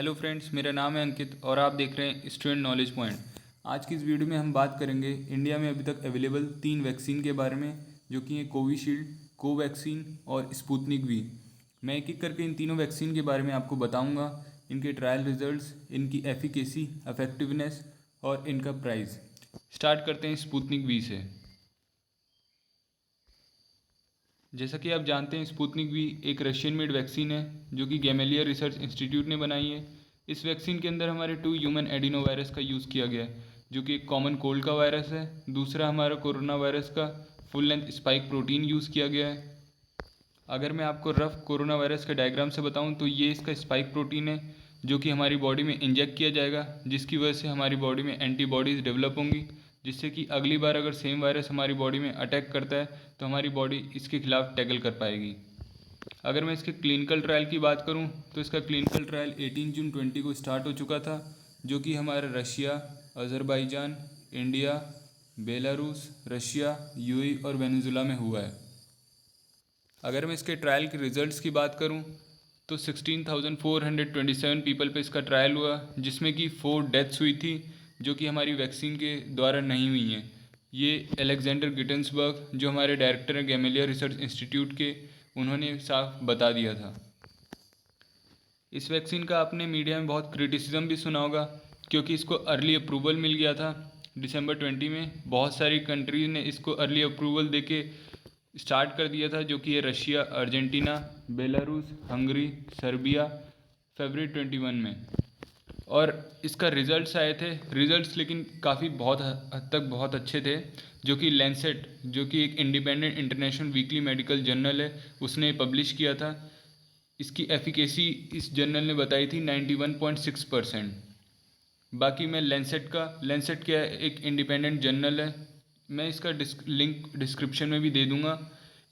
Hello friends, मेरा नाम है अंकित और आप देख रहे हैं स्टूडेंट नॉलेज पॉइंट। आज की इस वीडियो में हम बात करेंगे इंडिया में अभी तक अवेलेबल 3 वैक्सीन के बारे में, जो कि हैं कोविशील्ड, कोवैक्सीन और स्पुतनिक वी। मैं एक एक करके इन तीनों वैक्सीन के बारे में आपको बताऊंगा, इनके ट्रायल रिजल्ट्स, इनकी एफिकेसी, इफेक्टिवनेस और इनका प्राइस। स्टार्ट करते हैं स्पुतनिक वी से। जैसा कि आप जानते हैं, स्पुतनिक वी एक रशियन मेड वैक्सीन है जो कि गैमेलिया रिसर्च इंस्टीट्यूट ने बनाई है। इस वैक्सीन के अंदर हमारे 2 ह्यूमन एडिनो वायरस का यूज़ किया गया है, जो कि एक कॉमन कोल्ड का वायरस है। दूसरा हमारा कोरोना वायरस का full length spike protein use किया गया है। अगर मैं आपको रफ कोरोना वायरस के डायग्राम से बताऊं तो ये इसका स्पाइक प्रोटीन है, जो कि हमारी बॉडी में इंजेक्ट किया जाएगा, जिसकी वजह से हमारी बॉडी में एंटीबॉडीज़ डेवलप होंगी, जिससे कि अगली बार अगर सेम वायरस हमारी बॉडी में अटैक करता है तो हमारी बॉडी इसके खिलाफ टैकल कर पाएगी। अगर मैं इसके क्लिनिकल ट्रायल की बात करूं तो इसका क्लिनिकल ट्रायल 18 जून 20 को स्टार्ट हो चुका था, जो कि हमारे Russia, Azerbaijan, India, Belarus, Russia, UAE और वेनेजुला में हुआ है। अगर मैं इसके ट्रायल के रिजल्ट्स की बात करूं तो 16,427 पीपल पे इसका ट्रायल हुआ, जिसमें कि 4 डेथ्स हुई थी, जो कि हमारी वैक्सीन के द्वारा नहीं हुई हैं। ये अलेक्जेंडर गिटन्सबर्ग, जो हमारे डायरेक्टर हैं गैमेलिया रिसर्च इंस्टीट्यूट के, उन्होंने साफ बता दिया था। इस वैक्सीन का आपने मीडिया में बहुत क्रिटिसिज्म भी सुना होगा, क्योंकि इसको अर्ली अप्रूवल मिल गया था दिसंबर 20 में। बहुत सारी कंट्रीज ने इसको अर्ली अप्रूवल देके स्टार्ट कर दिया था, जो कि है Russia, Argentina, Belarus, Hungary, Serbia, फरवरी 21 में। और इसका रिजल्ट्स आए थे, रिजल्ट्स लेकिन काफ़ी बहुत हद तक बहुत अच्छे थे, जो कि लैंसेट, जो कि एक independent international weekly medical journal है, उसने पब्लिश किया था। इसकी एफिकेसी इस जर्नल ने बताई थी 91.6%। बाकी मैं लेंसेट क्या है, एक इंडिपेंडेंट जर्नल है, मैं इसका लिंक डिस्क्रिप्शन में भी दे दूंगा।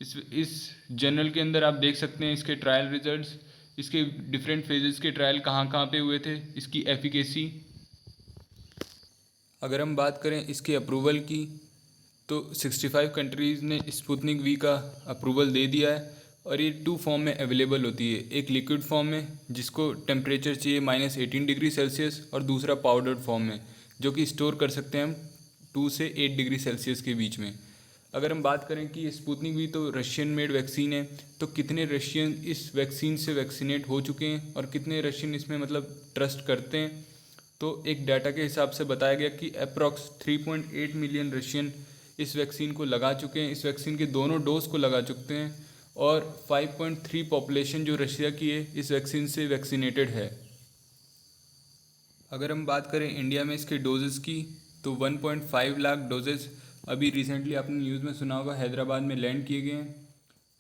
इस जर्नल के अंदर आप देख सकते हैं इसके ट्रायल रिजल्ट्स, इसके डिफरेंट फेजेस के ट्रायल कहाँ कहाँ पे हुए थे, इसकी एफिकेसी। अगर हम बात करें इसके अप्रूवल की तो 65 कंट्रीज़ ने स्पुतनिक वी का अप्रूवल दे दिया है, और ये 2 फॉर्म में अवेलेबल होती है। एक लिक्विड फॉर्म में जिसको टेम्परेचर चाहिए -18 डिग्री सेल्सियस, और दूसरा पाउडर्ड फॉर्म में जो कि स्टोर कर सकते हैं हम 2 से 8 डिग्री सेल्सियस के बीच में। अगर हम बात करें कि स्पुतनिक वी तो रशियन मेड वैक्सीन है, तो कितने रशियन इस वैक्सीन से वैक्सीनेट हो चुके हैं और कितने रशियन इसमें मतलब ट्रस्ट करते हैं, तो एक डाटा के हिसाब से बताया गया कि अप्रॉक्स 3.8 मिलियन रशियन इस वैक्सीन को लगा चुके हैं, इस वैक्सीन के दोनों डोज को लगा चुके हैं, और 5.3 पॉपुलेशन जो रशिया की है इस वैक्सीन से वैक्सीनेटेड है। अगर हम बात करें इंडिया में इसके डोजेस की तो 1.5 लाख डोजेस अभी रिसेंटली आपने न्यूज़ में सुना होगा हैदराबाद में लैंड किए गए हैं।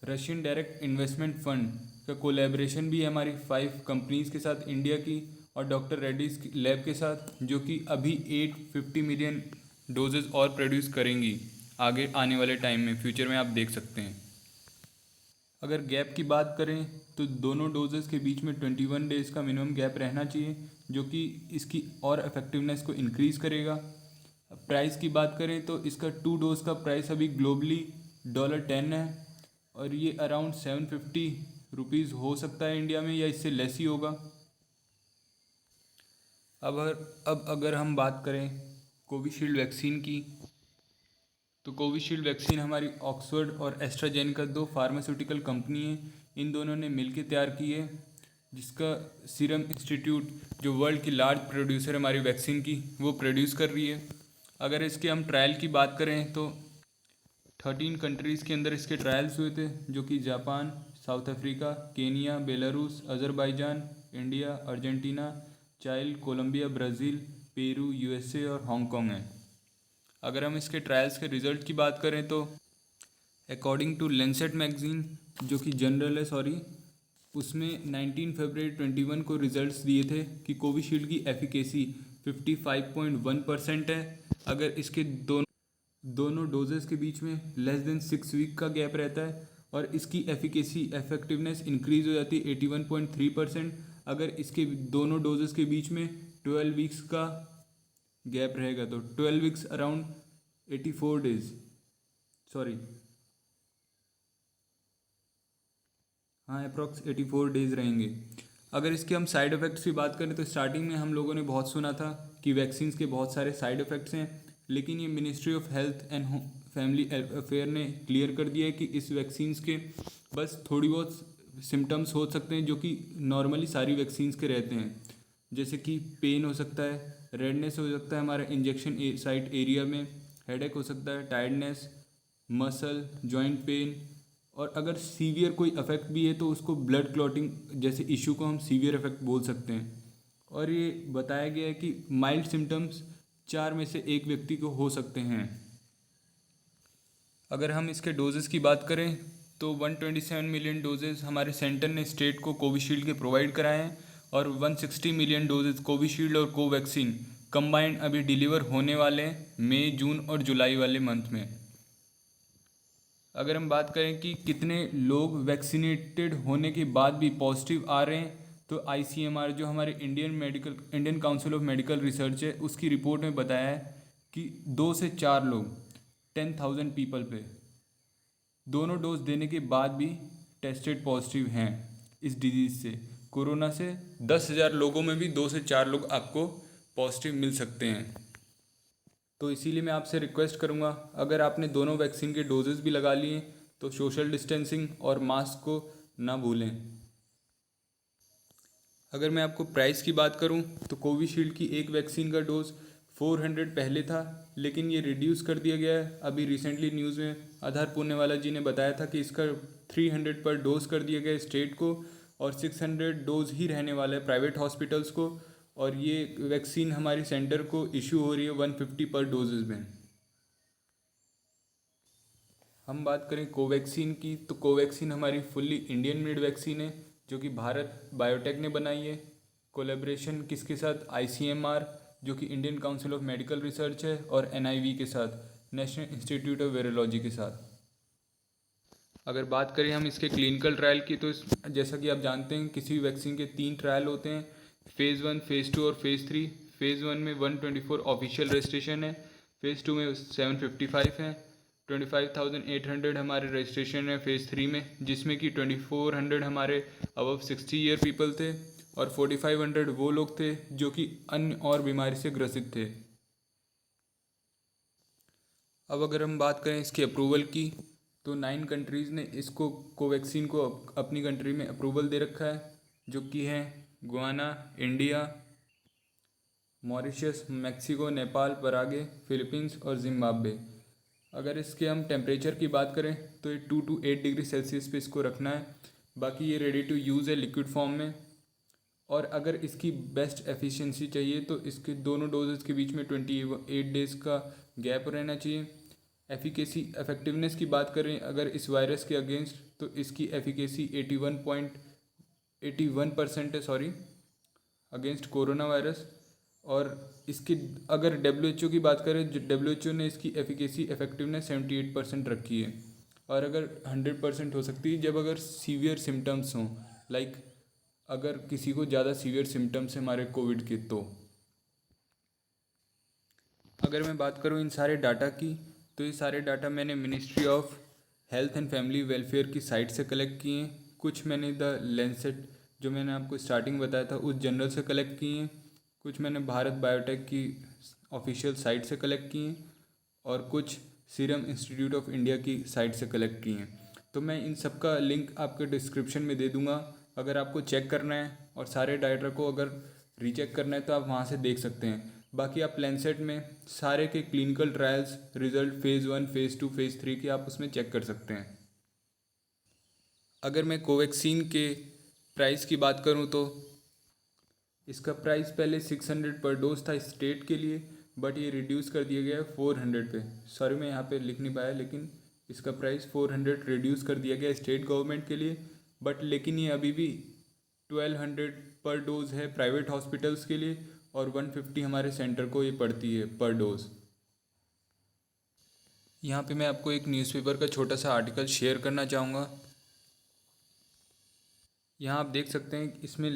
रशियन डायरेक्ट इन्वेस्टमेंट फंड का कोलैबोरेशन भी है हमारी 5 कंपनीज़ के साथ इंडिया की और डॉक्टर रेड्डीज़ लैब के साथ, जो कि अभी 850 मिलियन डोजेज़ और प्रोड्यूस करेंगी आगे आने वाले टाइम में, फ्यूचर में आप देख सकते हैं। अगर गैप की बात करें तो दोनों डोजेज़ के बीच में 21 डेज़ का मिनिमम गैप रहना चाहिए, जो कि इसकी और इफेक्टिवनेस को इंक्रीज़ करेगा। प्राइस की बात करें तो इसका 2 डोज का प्राइस अभी ग्लोबली $10 है, और ये अराउंड 750 रुपीज़ हो सकता है इंडिया में, या इससे लेस ही होगा। अब अगर हम बात करें कोविशील्ड वैक्सीन की तो कोविशील्ड वैक्सीन हमारी ऑक्सफोर्ड और एस्ट्राजेनेका 2 फार्मास्यूटिकल कंपनी है, इन दोनों ने मिलकर तैयार की है, जिसका सीरम इंस्टीट्यूट, जो वर्ल्ड की लार्ज प्रोड्यूसर है हमारी वैक्सीन की, वो प्रोड्यूस कर रही है। अगर इसके हम ट्रायल की बात करें तो 13 कंट्रीज़ के अंदर इसके ट्रायल्स हुए थे, जो कि Japan, south Africa, Kenya, Belarus, Azerbaijan, India, Argentina, चाइल, कोलंबिया, ब्राज़ील, पेरू, यूएसए और हांगकांग है। अगर हम इसके ट्रायल्स के रिज़ल्ट की बात करें तो अकॉर्डिंग टू लेंसेट मैगजीन, जो कि जनरल है सॉरी, उसमें 19 फरवरी 21 को रिजल्ट्स दिए थे कि कोविशील्ड की एफिकेसी 55.1% है। अगर इसके दोनों डोजेस के बीच में लेस देन 6 वीक का गैप रहता है, और इसकी एफिकेसी इफेक्टिवनेस इंक्रीज़ हो जाती है 81.3%। अगर इसके दोनों डोजेस के बीच में 12 वीक्स का गैप रहेगा तो 12 वीक्स अराउंड 84 डेज, सॉरी हाँ, अप्रॉक्स 84 डेज रहेंगे। अगर इसके हम साइड इफ़ेक्ट्स की बात करें तो स्टार्टिंग में हम लोगों ने बहुत सुना था कि वैक्सीन्स के बहुत सारे साइड इफ़ेक्ट्स हैं, लेकिन ये ministry of health and family affair ने क्लियर कर दिया है कि इस वैक्सीन्स के बस थोड़ी बहुत सिम्टम्स हो सकते हैं जो कि नॉर्मली सारी वैक्सीन्स के रहते हैं, जैसे कि पेन हो सकता है, रेडनेस हो सकता है हमारे इंजेक्शन साइट एरिया में, हेडेक हो सकता है, टायर्डनेस, मसल जॉइंट पेन, और अगर सीवियर कोई अफेक्ट भी है तो उसको ब्लड क्लॉटिंग जैसे इशू को हम सीवियर अफेक्ट बोल सकते हैं। और ये बताया गया है कि माइल्ड सिम्टम्स 4 में से 1 व्यक्ति को हो सकते हैं। अगर हम इसके डोजेस की बात करें तो 127 मिलियन डोजेस हमारे सेंटर ने स्टेट को कोविशील्ड के प्रोवाइड कराए हैं, और 160 मिलियन डोजेस कोविशील्ड और कोवैक्सीन कंबाइंड अभी डिलीवर होने वाले हैं मई, जून और जुलाई वाले मंथ में। अगर हम बात करें कि कितने लोग वैक्सीनेटेड होने के बाद भी पॉजिटिव आ रहे हैं, तो ICMR जो हमारे Indian council of medical research है, उसकी रिपोर्ट में बताया है कि 2 से 4 लोग 10,000 पीपल पे दोनों डोज देने के बाद भी टेस्टेड पॉजिटिव हैं इस डिजीज़ से। कोरोना से 10,000 लोगों में भी 2 से 4 लोग आपको पॉजिटिव मिल सकते हैं। तो इसीलिए मैं आपसे रिक्वेस्ट करूँगा, अगर आपने दोनों वैक्सीन के डोजेज़ भी लगा लिए तो सोशल डिस्टेंसिंग और मास्क को ना भूलें। अगर मैं आपको प्राइस की बात करूं तो कोविशील्ड की एक वैक्सीन का डोज 400 पहले था, लेकिन ये रिड्यूस कर दिया गया है। अभी रिसेंटली न्यूज़ में आधार पूनेवाला जी ने बताया था कि इसका 300 पर डोज कर दिया गया है स्टेट को, और 600 डोज ही रहने वाला है प्राइवेट हॉस्पिटल्स को, और ये वैक्सीन हमारी सेंटर को इशू हो रही है 150 पर डोजेज में। हम बात करें कोवैक्सीन की, तो कोवैक्सीन हमारी फुल्ली इंडियन मेड वैक्सीन है जो कि भारत बायोटेक ने बनाई है। कोलैबोरेशन किसके साथ? ICMR जो कि Indian council of medical research है, और NIV के साथ, नेशनल इंस्टीट्यूट ऑफ वायरोलॉजी के साथ। अगर बात करें हम इसके क्लिनिकल ट्रायल की, तो जैसा कि आप जानते हैं किसी भी वैक्सीन के 3 ट्रायल होते हैं, फ़ेज़ 1, फ़ेज़ 2 और फ़ेज़ 3। फ़ेज़ 1 में 124 ऑफिशियल रजिस्ट्रेशन है, फ़ेज़ 2 में 755 है, 25,800 हमारे रजिस्ट्रेशन है फ़ेज़ 3 में, जिसमें कि 2400 हमारे अबव 60 ईयर पीपल थे, और 4500 वो लोग थे जो कि अन्य और बीमारी से ग्रसित थे। अब अगर हम बात करें इसके अप्रूवल की, तो 9 कंट्रीज़ ने इसको कोवैक्सीन को अपनी कंट्री में अप्रूवल दे रखा है, जो कि हैं Guyana, India, Mauritius, Mexico, Nepal, Paraguay, Philippines और जिम्बाब्वे। अगर इसके हम टेम्परेचर की बात करें तो ये 2 to 8 डिग्री सेल्सियस पे इसको रखना है। बाकी ये रेडी टू यूज़ है लिक्विड फॉर्म में। और अगर इसकी बेस्ट एफिशिएंसी चाहिए तो इसके दोनों डोजेज़ के बीच में 28 डेज़ का गैप रहना चाहिए। एफिकेसी इफेक्टिवनेस की बात करें अगर इस वायरस के अगेंस्ट, तो इसकी एफिकेसी 81% है, सॉरी, अगेंस्ट कोरोना वायरस। और इसकी अगर WHO की बात करें, जो WHO ने इसकी एफिकेसी इफेक्टिवनेस 78% रखी है। और अगर 100% हो सकती है जब अगर सीवियर सिम्टम्स हों, लाइक अगर किसी को ज़्यादा सीवियर सिम्टम्स हैं हमारे कोविड के। तो अगर मैं बात करूं इन सारे डाटा की, तो ये सारे डाटा मैंने ministry of health and family welfare की साइट से कलेक्ट किए हैं। कुछ मैंने द लैंसेट जो मैंने आपको स्टार्टिंग बताया था उस जर्नल से कलेक्ट किए हैं, कुछ मैंने भारत बायोटेक की ऑफिशियल साइट से कलेक्ट किए हैं, और कुछ सीरम इंस्टीट्यूट ऑफ इंडिया की साइट से कलेक्ट किए हैं। तो मैं इन सब का लिंक आपके डिस्क्रिप्शन में दे दूँगा। अगर आपको चेक करना है और सारे डाटा को अगर रीचेक करना है तो आप वहाँ से देख सकते हैं। बाकी आप लैंसेट में सारे के clinical trials result phase 1, phase 2, phase 3 के आप उसमें चेक कर सकते हैं। अगर मैं कोवैक्सीन के प्राइस की बात करूं तो इसका प्राइस पहले 600 पर डोज था स्टेट के लिए, बट ये रिड्यूस कर दिया गया है 400 पे। सॉरी मैं यहाँ पे लिख नहीं पाया, लेकिन इसका प्राइस 400 रिड्यूस कर दिया गया स्टेट गवर्नमेंट के लिए। बट लेकिन ये अभी भी 1200 पर डोज़ है प्राइवेट हॉस्पिटल्स के लिए, और 150 हमारे सेंटर को ये पड़ती है पर डोज़। यहाँ पे मैं आपको एक न्यूज़पेपर का छोटा सा आर्टिकल शेयर करना चाहूँगा। यहाँ आप देख सकते हैं इसमें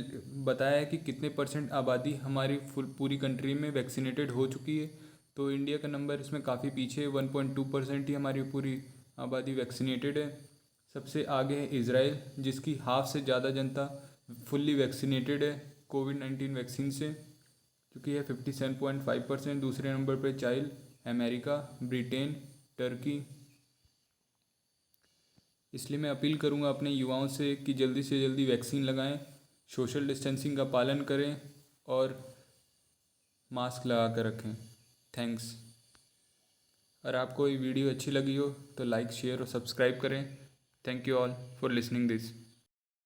बताया है कि कितने परसेंट आबादी हमारी पूरी कंट्री में वैक्सीनेटेड हो चुकी है। तो इंडिया का नंबर इसमें काफ़ी पीछे है, 1.2% ही हमारी पूरी आबादी वैक्सीनेटेड है। सबसे आगे है इज़राइल, जिसकी हाफ से ज़्यादा जनता फुल्ली वैक्सीनेटेड है कोविड-19 वैक्सीन से, क्योंकि है 57.5%। दूसरे नंबर पे चाइल्ड, अमेरिका, ब्रिटेन, टर्की। इसलिए मैं अपील करूँगा अपने युवाओं से कि जल्दी से जल्दी वैक्सीन लगाएं, सोशल डिस्टेंसिंग का पालन करें और मास्क लगा कर रखें। थैंक्स। अगर आपको ये वीडियो अच्छी लगी हो तो लाइक, शेयर और सब्सक्राइब करें। Thank you all for listening this.